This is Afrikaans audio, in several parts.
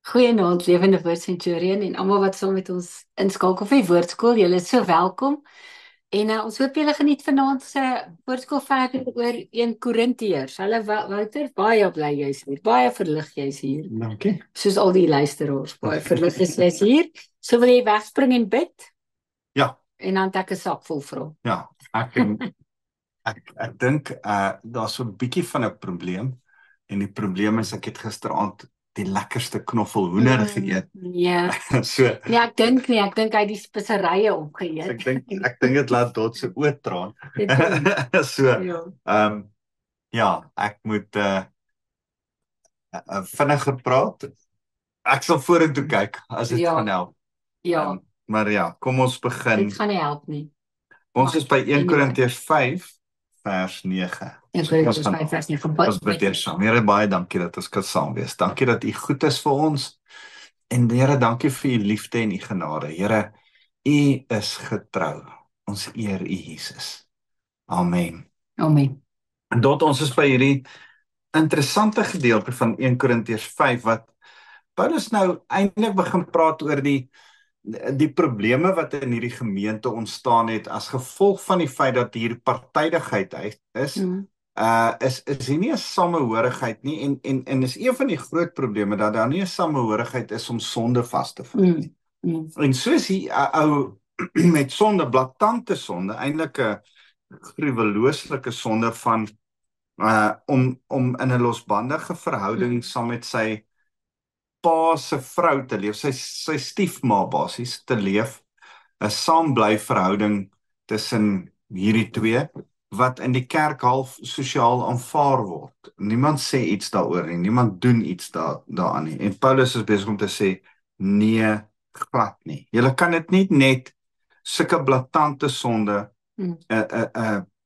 Goeienaand, lewende woord Centurion en almal wat saam met ons inskakel vir die woordskool. Julle is so welkom. En ons hoop julle geniet vanaand se woordskool verder oor 1 Korintiërs. Hallo Wouter, baie bly jy's hier. Baie verlig jy's hier. Dankie. Soos al die luisteraars, baie verlig is jy's hier. So wil jy wegspring en bid Ja, en dan het ek 'n sak vol vra. ja. Ek dink daar's so 'n bietjie van 'n probleem en die probleem is ek het gisteraand die lekkerste knoffelhoender geëet. Ja. So Nee, ek dink nie, ek dink hy het die speserye opgeëet. ek dink dit laat tot se oë traan. Dit doen. So Ja. ja, ek moet vinniger praat. Ek sal vorentoe kyk as dit Ja. gaan help. Ja, Maar ja, kom ons begin. dit gaan nie help nie. Ons is by 1 Anyway. Korintiërs 5 vers 9. Ja, So ons by vers 9. Ons bid eers saam. Here, baie dankie dat ons kan saam wees. Dankie dat U goed is vir ons. En Here, dankie vir U liefde en U genade. Here, U is getrou. Ons eer U, Jesus. Amen. Amen. En tot ons is by hierdie interessante gedeelte van 1 Korintiërs 5 wat Paulus nou eintlik begin praat oor die probleme wat in hierdie gemeente ontstaan het as gevolg van die feit dat hier partydigheid is. Is hier nie 'n samehorigheid nie en is een van die groot probleme dat daar nie 'n samehorigheid is om sonde vas te vat nie. En soos die ou met sonde, blaatante sonde, eintlik 'n gruwelooslike sonde van om in 'n losbandige verhouding saam met sy pa se vrou te leef, sy stiefma basies te leef, 'n saambly verhouding tussen hierdie twee wat in die kerk half sosiaal aanvaar word. Niemand sê iets daaroor nie, niemand doen iets daaraan nie. En Paulus is besig om te sê nee, glad nie. Julle kan dit nie net sulke blaatante sonde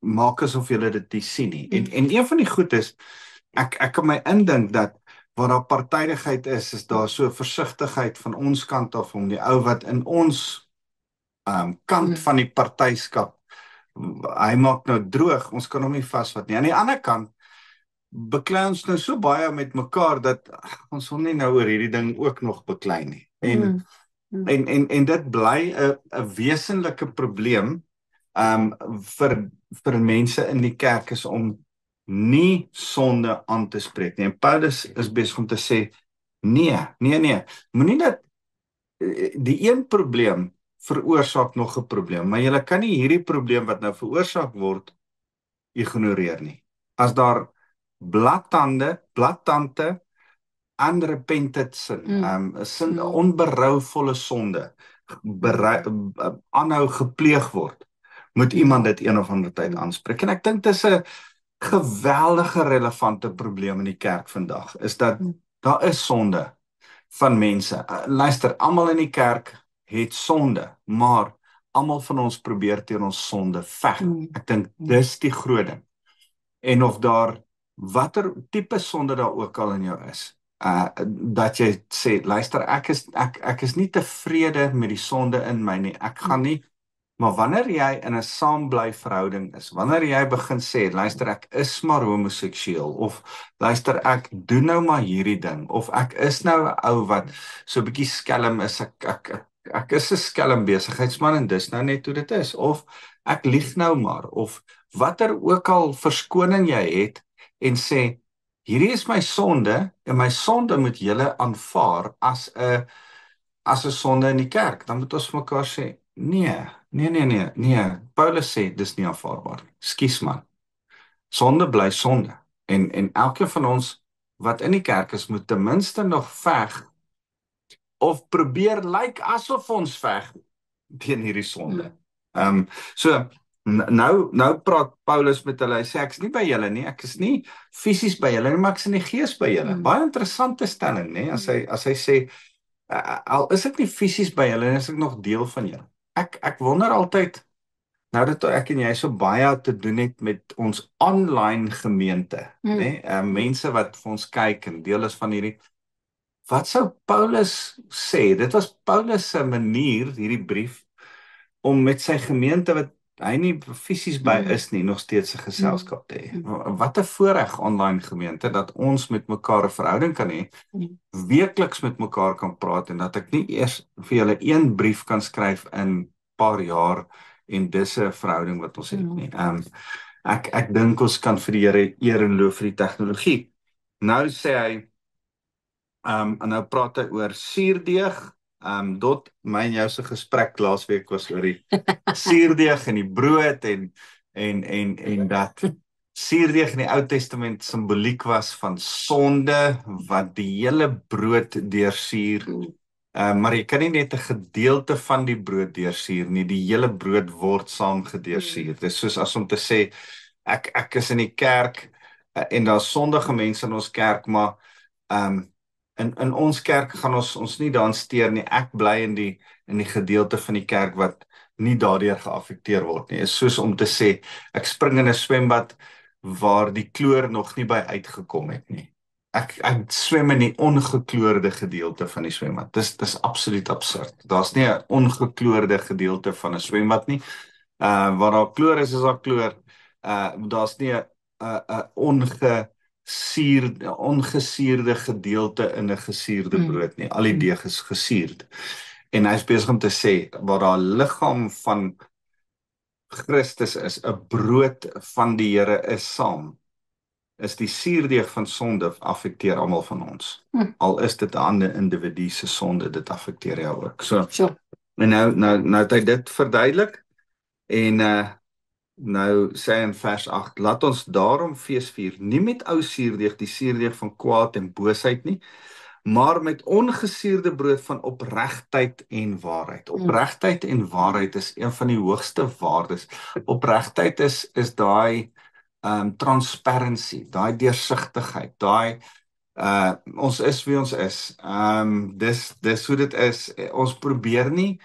maak asof julle dit nie sien nie. En een van die goed is ek kan my indink dat waar daar partydigheid is daar so versigtigheid van ons kant af om die ou wat in ons kant van die partyskap, hy maak nou droog, ons kan hom nie vasvat nie. Aan die ander kant beklei ons nou so baie met mekaar dat ons hom nie nou oor hierdie ding ook nog beklei nie. En dit bly 'n wesenlike probleem vir mense in die kerk is om nie sonde aan te spreek nie. En Paulus is besig om te sê nee, moenie dat die een probleem veroorsaak nog 'n probleem, maar jy kan nie hierdie probleem wat nou veroorsaak word ignoreer nie. As daar blaatante unrepented sin, onberouvolle sonde aanhou gepleeg word, moet iemand dit een of ander tyd aanspreek. En ek dink dis 'n geweldige relevante probleem in die kerk vandag, is dat daar is sonde van mense. Luister, almal in die kerk het sonde, maar almal van ons probeer teen ons sonde veg. Ek dink dis die groot ding. En of daar watter tipe sonde daar ook al in jou is, dat jy sê, luister, ek is nie tevrede met die sonde in my nie. Ek gaan nie. Maar wanneer jy in 'n saambly verhouding is, wanneer jy begin sê, luister, ek is maar homoseksueel, of luister, ek doen nou maar hierdie ding, of ek is nou 'n ou wat so 'n bietjie skelm is, ek is 'n skelm besigheidsman en dis nou net hoe dit is, of ek lieg nou maar, of watter ook al verskoning jy het en sê, hierdie is my sonde en my sonde moet julle aanvaar as 'n sonde in die kerk, dan moet ons vir mekaar sê, nee. Paulus sê dis nie aanvaarbaar nie. Skus man. Sonde bly sonde. En elkeen van ons wat in die kerk is, moet ten minste nog veg of probeer lyk asof ons veg teen hierdie sonde. So nou praat Paulus met hulle. Hy sê ek is nie by julle nie. Ek is nie fisies by julle nie, maar ek is in die gees by julle. Baie interessante stelling, né? As hy sê al is ek nie fisies by julle, is ek nog deel van julle. Ek wonder altyd, nou dat ek en jy so baie te doen het met ons online gemeente, né? Mense wat vir ons kyk en deel is van hierdie, wat sou Paulus sê? Dit was Paulus se manier, hierdie brief, om met sy gemeente wat hy nie fisies by is nie, nog steeds 'n geselskap te hê. Wat 'n voorreg online gemeente dat ons met mekaar 'n verhouding kan hê, weekliks met mekaar kan praat en dat ek nie eers vir julle een brief kan skryf in paar jaar en dis 'n verhouding wat ons het nie. Ek dink ons kan vir die Here eer en loof vir die tegnologie. Nou sê hy en nou praat hy oor suurdeeg. Dot my en jou se gesprek laasweek was oor die suurdeeg en die brood en dat suurdeeg in die Ou Testament simboliek was van sonde wat die hele brood deursuur. Maar jy kan nie net 'n gedeelte van die brood deursuur nie, die hele brood word saam gedeursuur. Dis soos as om te sê ek is in die kerk en daar's sondige mense in ons kerk, maar in ons kerk gaan ons nie daarin steur nie. Ek bly in die gedeelte van die kerk wat nie daardeur geaffekteer word nie. Is soos om te sê ek spring in 'n swembad waar die kloor nog nie by uitgekom het nie. Ek swem in die ongekloorde gedeelte van die swembad. Dis absoluut absurd. Daar's nie 'n ongekloorde gedeelte van 'n swembad nie. Waar daar kloor is daar kloor. Daar's nie 'n ongesuurde gedeelte in 'n gesuurde brood nie. Al die deeg is gesuurd. En hy is besig om te sê waar daar liggaam van Christus is, 'n brood van die Here is saam. Is die suurdeeg van sonde affekteer almal van ons. Al is dit 'n ander individu se sonde, dit affekteer jou ook. So. En nou het hy dit verduidelik en nou sê hy in vers 8, laat ons daarom fees vier, nie met ou suurdeeg, die suurdeeg van kwaad en boosheid nie, maar met ongesuurde brood van opregtheid en waarheid. Opregtheid en waarheid is een van die hoogste waardes. Opregtheid is daai transparency, daai deursigtigheid, daai ons is wie ons is. Dis hoe dit is. Ons probeer nie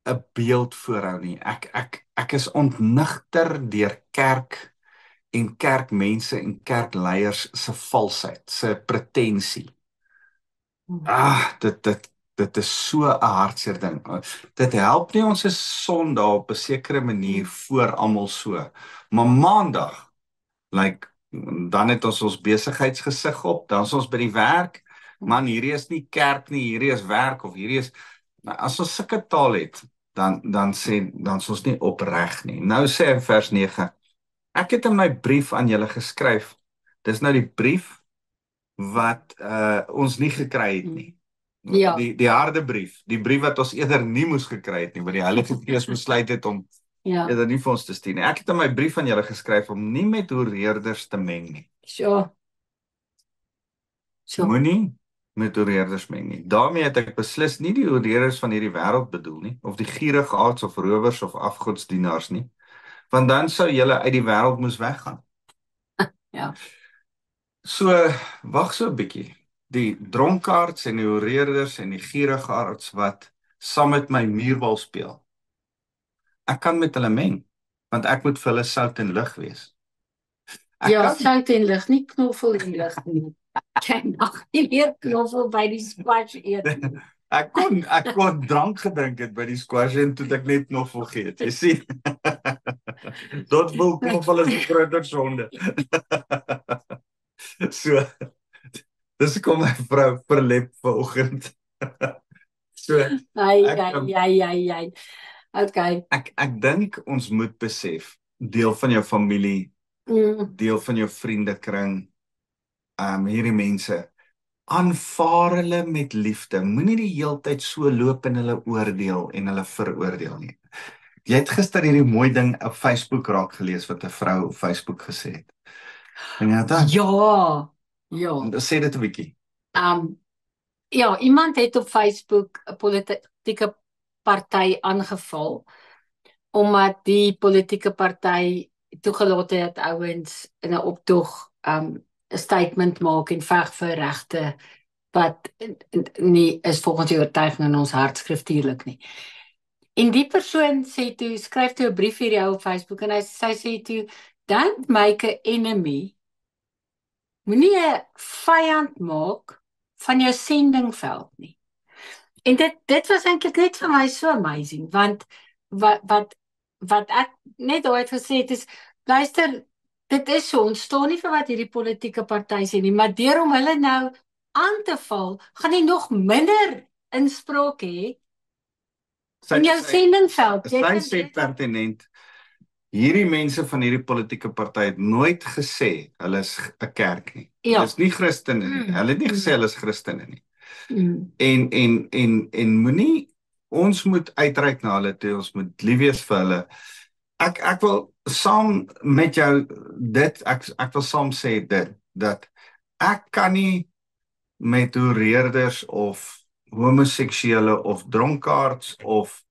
'n beeld voorhou nie. Ek is ontnigter deur kerk en kerkmense en kerkleiers se valsheid, se pretensie. Dit is so 'n hartseer ding. Dit help nie ons is Sondag op 'n sekere manier voor almal so. Maar Maandag, dan het ons besigheidsgesig op, dan is ons by die werk. Man, hierdie is nie kerk nie, hierdie is werk of hierdie is as ons sulke taal het, dan is ons nie opreg nie. Nou sê hy in vers 9, ek het in my brief aan julle geskryf. Dis nou die brief wat ons nie gekry het nie. Ja. Die harde brief, die brief wat ons eerder nie moes gekry het nie, wat die Heilige Gees besluit het om eerder nie vir ons te stuur nie. Ek het in my brief aan julle geskryf om nie met hoereerders te meng nie. Moenie met hoereerders meng nie. Daarmee het ek beslis nie die hoereerders van hierdie wêreld bedoel nie, of die gierigaards of rowers of afgodsdienaars nie, want dan sou julle uit die wêreld moes weggaan. Ja. So, wag so 'n bietjie. Die dronkaards en die hoereerders en die gierigaards wat saam met my muurbal speel. Ek kan met hulle meng, want ek moet vir hulle sout en lig wees. Sout en lig, nie knoffel en lig nie. Ek mag nie meer knoffel by die squash eet nie. Ek kon drank gedrink het by die squash en toe ek net knoffel geëet. Jy sien. Tot wil knoffel is 'n groter sonde. So, dis kom my vrou verlep vanoggend. So, Okay. Ek dink ons moet besef, deel van jou familie, deel van jou vriendekring, hierdie mense, aanvaar hulle met liefde. Moenie die heeltyd so loop en hulle oordeel en hulle veroordeel nie. Jy het gister hierdie mooi ding op Facebook raak gelees wat 'n vrou op Facebook gesê het. En ja. Sê dit 'n bietjie. Iemand het op Facebook 'n politieke party aangeval omdat die politieke party toegelaat het dat ouens in 'n optog 'n statement maak en veg vir regte wat nie is volgens die oortuiging in ons hart skriftuurlik nie. En die persoon skryf toe 'n brief vir jou op Facebook en sy sê toe, don't make an enemy. Moenie 'n vyand maak van jou sendingveld nie. En dit was eintlik net vir my so amazing, want wat wat ek net daai het gesê het is, luister, dit is so, ons staan nie vir wat hierdie politieke partye sê nie, maar deur om hulle nou aan te val, gaan jy nog minder inspraak hê in jou sendingveld. Sy sê pertinent, hierdie mense van hierdie politieke party het nooit gesê hulle is 'n kerk nie. Ja. Hulle is nie Christene nie. Hulle het nie gesê hulle is Christene nie. Mm. En moenie, ons moet uitreik na hulle toe, ons moet lief wees vir hulle. Ek wil saam met jou ek wil saam sê dat ek kan nie met hoereerders of homoseksuele of dronkaards of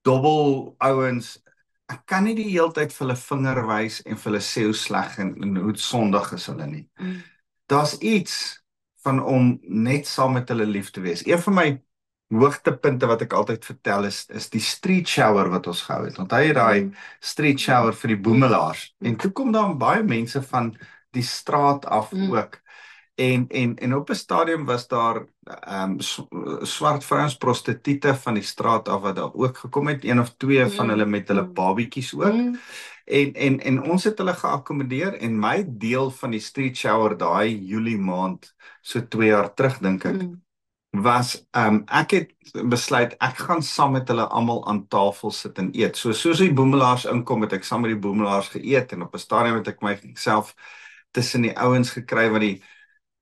dobbel ouens, ek kan nie die hele tyd vir hulle vinger wys en vir hulle sê hoe sleg en hoe sondig is hulle nie. Daar's iets van om net saam met hulle lief te wees. Een van my hoogtepunte wat ek altyd vertel is die street shower wat ons gehou het. Onthou jy daai street shower vir die boemelaars? En toe kom daar baie mense van die straat af ook. En op 'n stadium was daar swart vrouens prostituie van die straat af wat daar ook gekom het, een of twee van hulle met hulle babietjies ook. En ons het hulle geakkommodeer en my deel van die street shower daai Julie maand, so 2 jaar terug dink ek, was ek het besluit ek gaan saam met hulle almal aan tafel sit en eet. Soos die boemelaars inkom, het ek saam met die boemelaars geëet en op 'n stadium het ek myself tussen die ouens gekry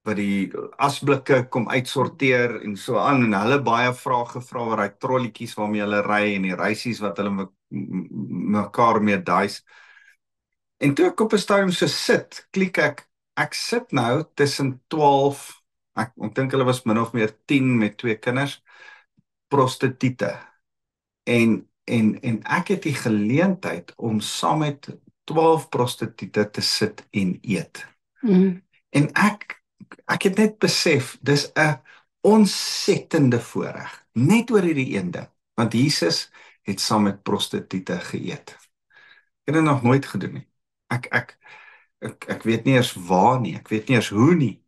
wat die asblikke kom uitsorteer en so aan, en hulle baie vrae gevra oor daai trolletjies waarmee hulle ry en die reisies wat hulle mekaar mee duis. En toe ek op 'n stadium so sit, klik ek sit nou tussen 12, ek dink hulle was min of meer 10 met 2 kinders, prostituie. En ek het die geleentheid om saam met 12 prostituie te sit en eet. En ek het net besef, dis 'n ontsettende voorreg, net oor hierdie een ding, want Jesus het saam met prostituie geëet. Ek het dit nog nooit gedoen nie. Ek weet nie eers waar nie, ek weet nie eers hoe nie.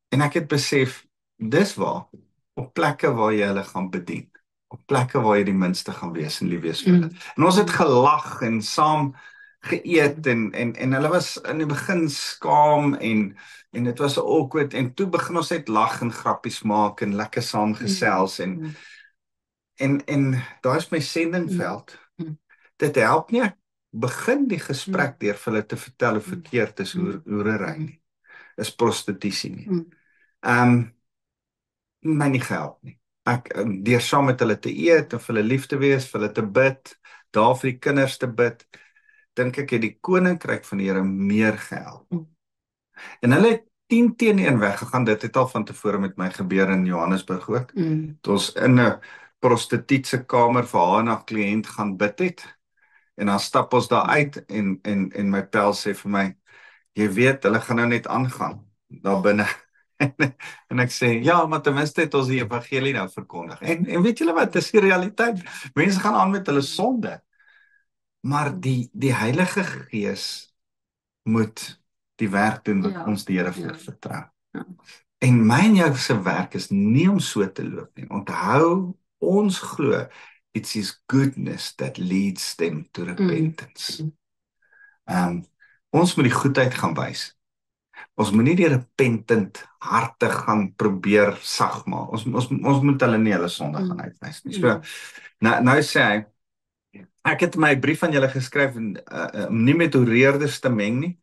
En ek het besef, dis waar, op plekke waar jy hulle gaan bedien, op plekke waar jy die minste gaan wees en lief wees vir hulle. En ons het gelag en saam geëet en hulle was in die begin skaam en dit was awkward en toe begin ons net lag en grappies maak en lekker saam gesels en daar is my sendingveld. Dit help nie ek begin die gesprek deur vir hulle te vertel hoe verkeerd is hoerery nie, is prostitusie nie. My nie gehelp nie. Ek deur saam met hulle te eet en vir hulle lief te wees, vir hulle te bid, daar vir die kinders te bid, dink ek het die koninkryk van die Here meer gehelp. En hulle het 10-1 weggegaan, dit het al van tevore met my gebeur in Johannesburg ook. Toe ons in 'n prostituut se kamer vir haar en haar kliënt gaan bid het, en dan stap ons daar uit en my pel sê vir my, jy weet, hulle gaan nou net aangaan daar binne. En ek sê, ja, maar ten minste het ons die evangelie nou verkondig. En weet julle wat, dis die realiteit. Mense gaan aan met hulle sonde. Maar die Heilige Gees moet die werk doen wat ons die Here vertrou. En my en jou se werk is nie om so te loop nie. Onthou, ons glo, it's His goodness that leads them to repentance. Ons moet die goedheid gaan wys. Ons moet nie die repentant harte gaan probeer sag maak. Ons moet hulle nie hulle sonde gaan uitwys nie. So, nou sê hy, ek het my brief aan julle geskryf om nie met hoereerders te meng nie.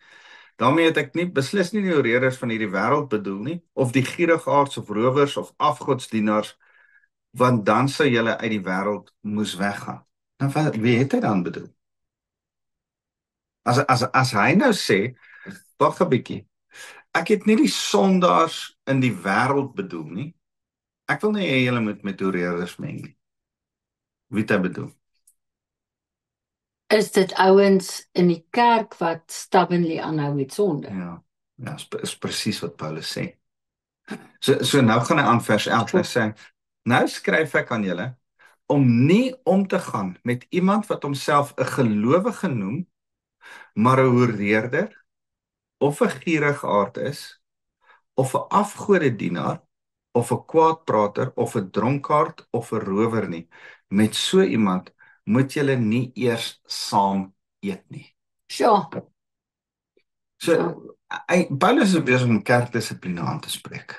Daarmee het ek beslis nie die hoereerders van hierdie wêreld bedoel nie, of die gierigaards of rowers of afgodsdienaars, want dan sou julle uit die wêreld moes weggaan. Nou, wie het hy dan bedoel? As hy nou sê, wag 'n bietjie, ek het nie die sondaars in die wêreld bedoel nie. Ek wil nie hê julle moet met hoereerders meng nie. Wie het hy bedoel? Is dit ouens in die kerk wat stubbornly aanhou met sonde? Ja, is presies wat Paulus sê. So nou gaan hy aan vers 11 en sê, nou skryf ek aan julle om nie om te gaan met iemand wat homself 'n gelowige noem, maar 'n hoereerder of 'n gierigaard is, of 'n afgodedienaar, of 'n kwaadprater, of 'n dronkaard, of 'n rower nie. Met so iemand moet julle nie eers saam eet nie. Sjoe. So, Paulus is besig om kerkdissipline aan te spreek.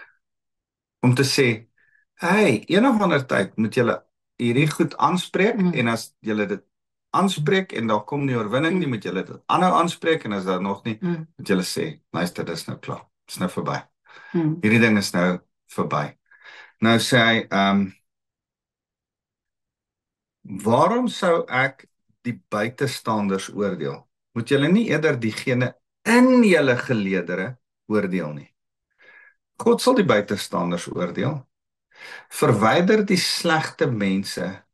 Om te sê, hey, een of ander tyd moet julle hierdie goed aanspreek, en as julle dit aanspreek en daar kom nie oorwinning nie, moet julle dit aanhou aanspreek, en as daar nog nie, moet julle sê, luister, dis nou klaar, dis nou verby. Hierdie ding is nou verby. Nou sê hy, waarom sou ek die buitestanders oordeel? Moet julle nie eerder diegene in julle geleedere oordeel nie. God sal die buitestanders oordeel. Verwyder die slegte mense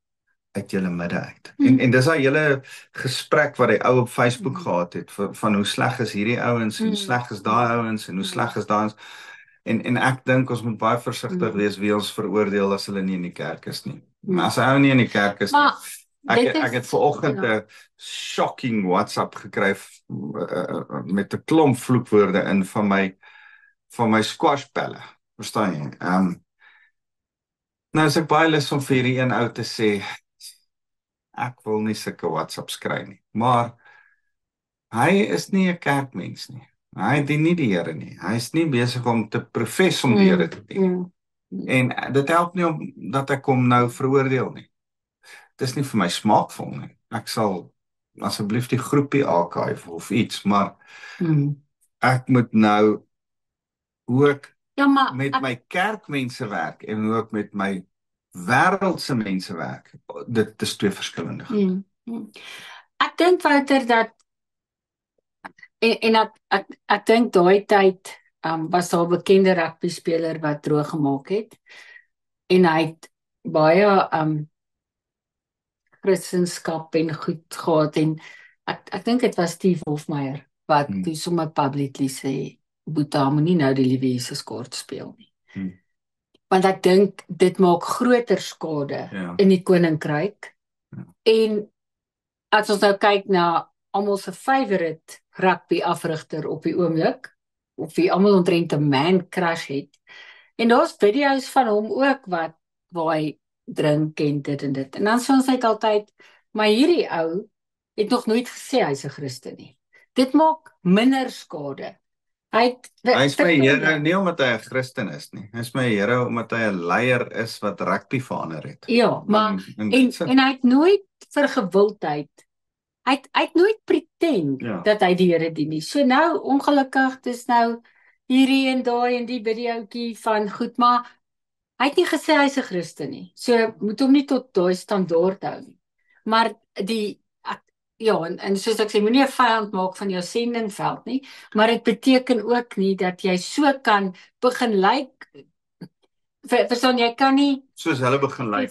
uit julle midde uit. En dis daai hele gesprek wat die ou op Facebook gehad het, van hoe sleg is hierdie ouens, en hoe sleg is daai ouens, en hoe sleg is daai ouens. En ek dink ons moet baie versigtig wees wie ons veroordeel as hulle nie in die kerk is nie. Maar as hy ou nie in die kerk is nie, ek het vanoggend 'n shocking WhatsApp gekry met 'n klomp vloekwoorde in van my squashpelle. Verstaan jy? Nou is ek baie lus om vir hierdie een ou te sê, ek wil nie sulke WhatsApps kry nie. Maar hy is nie 'n kerkmens nie. Hy dien nie die Here nie. Hy is nie besig om te profess om die Here te dien. En dit help nie om dat ek hom nou veroordeel nie. Dit is nie vir my smaakvol nie. Ek sal asseblief die groepie archive of iets, maar ek moet nou ook met my kerkmense werk en ook met my wêreldse mense werk. Dit is twee verskillende goed. Ek dink Wouter dat en ek dink daai tyd was daar 'n bekende rugby speler wat droog gemaak het en hy het baie Christenskap en goed gehad en ek dink dit was Steve Hofmeyer wat toe sommer publicly sê Boeta moenie nou die liewe Jesus kort speel nie. Want ek dink dit maak groter skade in die koninkryk. En as ons nou kyk na almal se favourite rugby afrigter op die oomblik, of wie almal omtrent 'n man crush het. En daar's video's van hom ook waar hy drink en dit en dit. En dan sê ons net altyd, maar hierdie ou het nog nooit gesê hy's 'n Christen nie. Dit maak minder skade. Hy is my Here nie omdat hy 'n Christen is nie. Hy is my Here omdat hy 'n leier is wat rugby verander het. Ja, maar en hy het nooit vir gewildheid. Hy het nooit pretend dat hy die Here dien nie. So nou ongelukkig dis nou hierdie en daai en die videoetjie van goed, maar hy het nie gesê hy's 'n Christen nie. So moet hom nie tot daai standaard hou nie. Maar en soos ek sê, moenie 'n vyand maak van jou sendingveld nie, maar dit beteken ook nie dat jy so kan begin lyk. Verstaan, jy kan nie soos hulle begin lyk.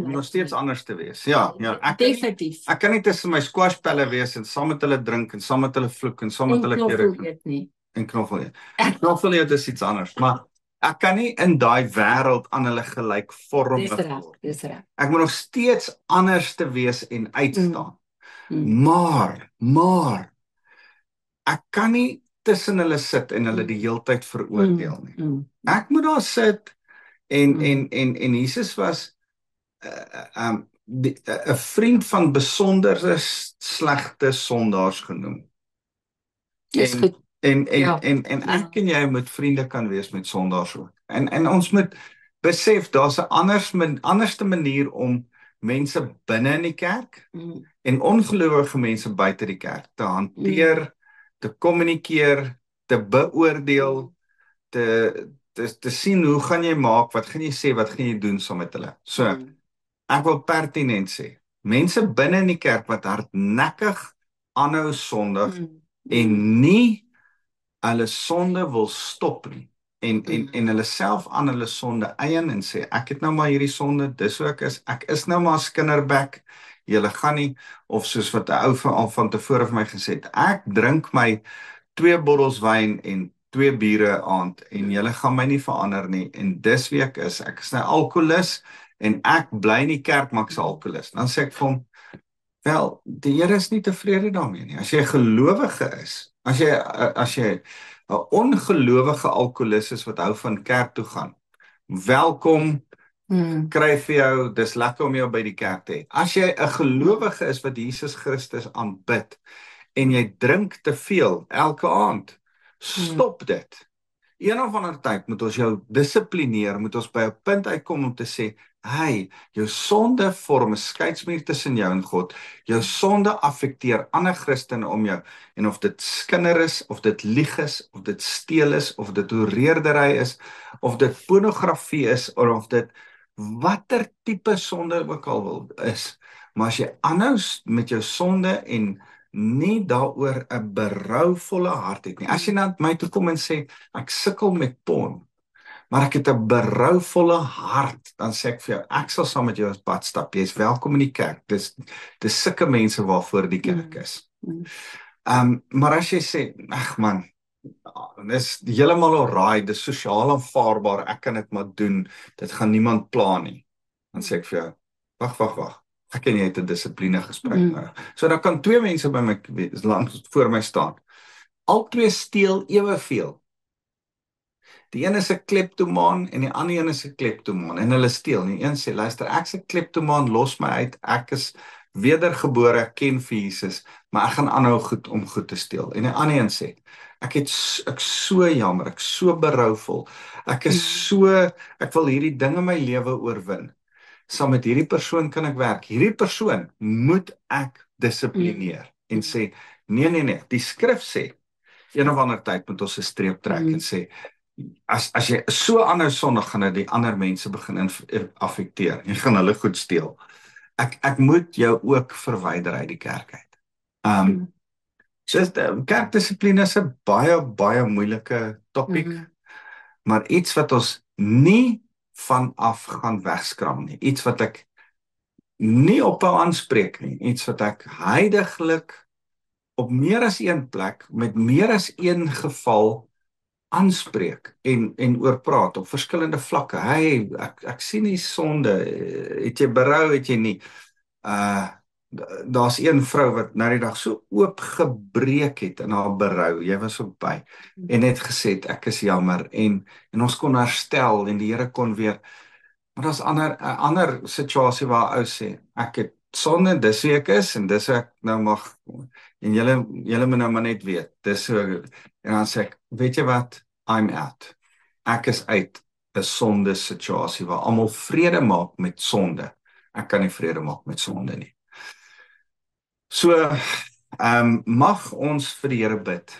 Nog steeds anders te wees. Ja, definitief. Ek kan nie tussen my squashpelle wees en saam met hulle drink en saam met hulle vloek en saam met hulle kere en knoffel eet. Knoffel eet is iets anders, maar ek kan nie in daai wêreld aan hulle gelyk vorm word. Dis reg. Ek moet nog steeds anders te wees en uitstaan. Maar ek kan nie tussen hulle sit en hulle die heeltyd veroordeel nie. Ek moet daar sit en Jesus was 'n vriend van besondere slegte sondaars genoem. Dis goed. En ek en jy moet vriende kan wees met sondaars ook. En ons moet besef daar's 'n anderste manier om mense binne in die kerk en ongelowige mense buite die kerk te hanteer, te kommunikeer, te beoordeel, te sien hoe gaan jy maak, wat gaan jy sê, wat gaan jy doen saam met hulle. So, ek wil pertinent sê, mense binne in die kerk wat hardnekkig aanhou sondig en nie hulle sonde wil stop nie. En hulle self aan hulle sonde eien en sê, ek het nou maar hierdie sonde, dis hoe ek is nou maar skinnerbek, julle gaan nie, of soos wat 'n ou al van tevore vir my gesê het, ek drink my 2 bottels wyn en 2 biere aand, en julle gaan my nie verander nie, en dis wie ek is nou alkoholist, en ek bly in die kerk, maar ek's alkoholist. Dan sê ek vir hom, wel, die Here is nie tevrede daarmee nie. As jy 'n gelowige is, as jy 'n ongelowige alkoholist is wat hou van kerk toe gaan, welkom, kry vir jou, dis lekker om jou by die kerk te hê. As jy 'n gelowige is wat Jesus Christus aanbid en jy drink te veel elke aand, stop dit. Een of ander tyd moet ons jou dissiplineer, moet ons by 'n punt uitkom om te sê, hey, jou sonde vorm 'n skeidsmuur tussen jou en God. Jou sonde affekteer ander Christene om jou. En of dit skinder is, of dit lieg is, of dit steel is, of dit hoereerdery is, of dit pornografie is, of dit watter tipe sonde ook al wil is. Maar as jy aanhou met jou sonde en nie daaroor 'n berouvolle hart het nie. As jy na my toe kom en sê ek sukkel met porn, maar ek het 'n berouvolle hart, dan sê ek vir jou, ek sal saam met jou op pad stap. Jy's welkom in die kerk. Dis sulke mense waarvoor die kerk is. Maar as jy sê, ag man, dis heeltemal alraai, dis sosiaal aanvaarbaar, ek kan dit maar doen, dit gaan niemand pla nie. Dan sê ek vir jou, wag. Ek en jy het 'n dissipline gesprek nou. So dan kan twee mense by my langs voor my staan. Al twee steel eweveel. Die een is 'n kleptomaan en die ander een is 'n kleptomaan en hulle steel. Die een sê, luister, ek's 'n kleptomaan, los my uit. Ek is wedergebore, ek ken vir Jesus, maar ek gaan aanhou om goed te steel. En die ander een sê, ek so jammer, ek so berouvol. Ek wil hierdie ding in my lewe oorwin. Saam met hierdie persoon kan ek werk. Hierdie persoon moet ek dissiplineer en sê, nee, die skrif sê, een of ander tyd moet ons 'n streep trek en sê, as jy so aanhou sondig, gaan dit die ander mense begin affekteer. Jy gaan hulle goed steel. Ek moet jou ook verwyder uit die kerk uit. Kerkdissipline is 'n baie moeilike topik, maar iets wat ons nie vanaf gaan wegskram nie. Iets wat ek nie ophou aanspreek nie. Iets wat ek heiliglik op meer as een plek, met meer as een geval aanspreek en oor praat op verskillende vlakke. Hey, ek sien die sonde, het jy berou, het jy nie? Daar's een vrou wat nou die dag so oopgebreek het in haar berou, jy was ook by, en het gesê, ek is jammer, en ons kon herstel, en die Here kon weer, maar daar's 'n ander situasie waar ou sê, ek het sonde, dis wie ek is, en dis ek nou mag, en julle moet nou maar net weet, dis so, en dan sê ek, weet jy wat, I'm out. Ek is uit 'n sonde situasie waar almal vrede maak met sonde. Ek kan nie vrede maak met sonde nie. So, mag ons vir die Here bid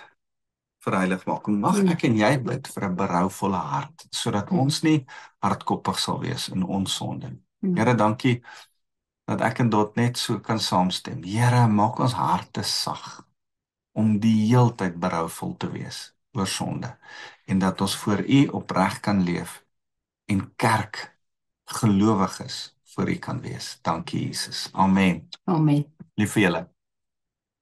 vir heiligmaking. Mag ek en jy bid vir 'n berouvolle hart, sodat ons nie hardkoppig sal wees in ons sonde. Here, dankie dat ek en Dot net so kan saamstem. Here, maak ons harte sag om die heeltyd berouvol te wees oor sonde, en dat ons voor U opreg kan leef en kerk gelowiges voor U kan wees. Dankie Jesus. Amen. Amen. Lief vir julle.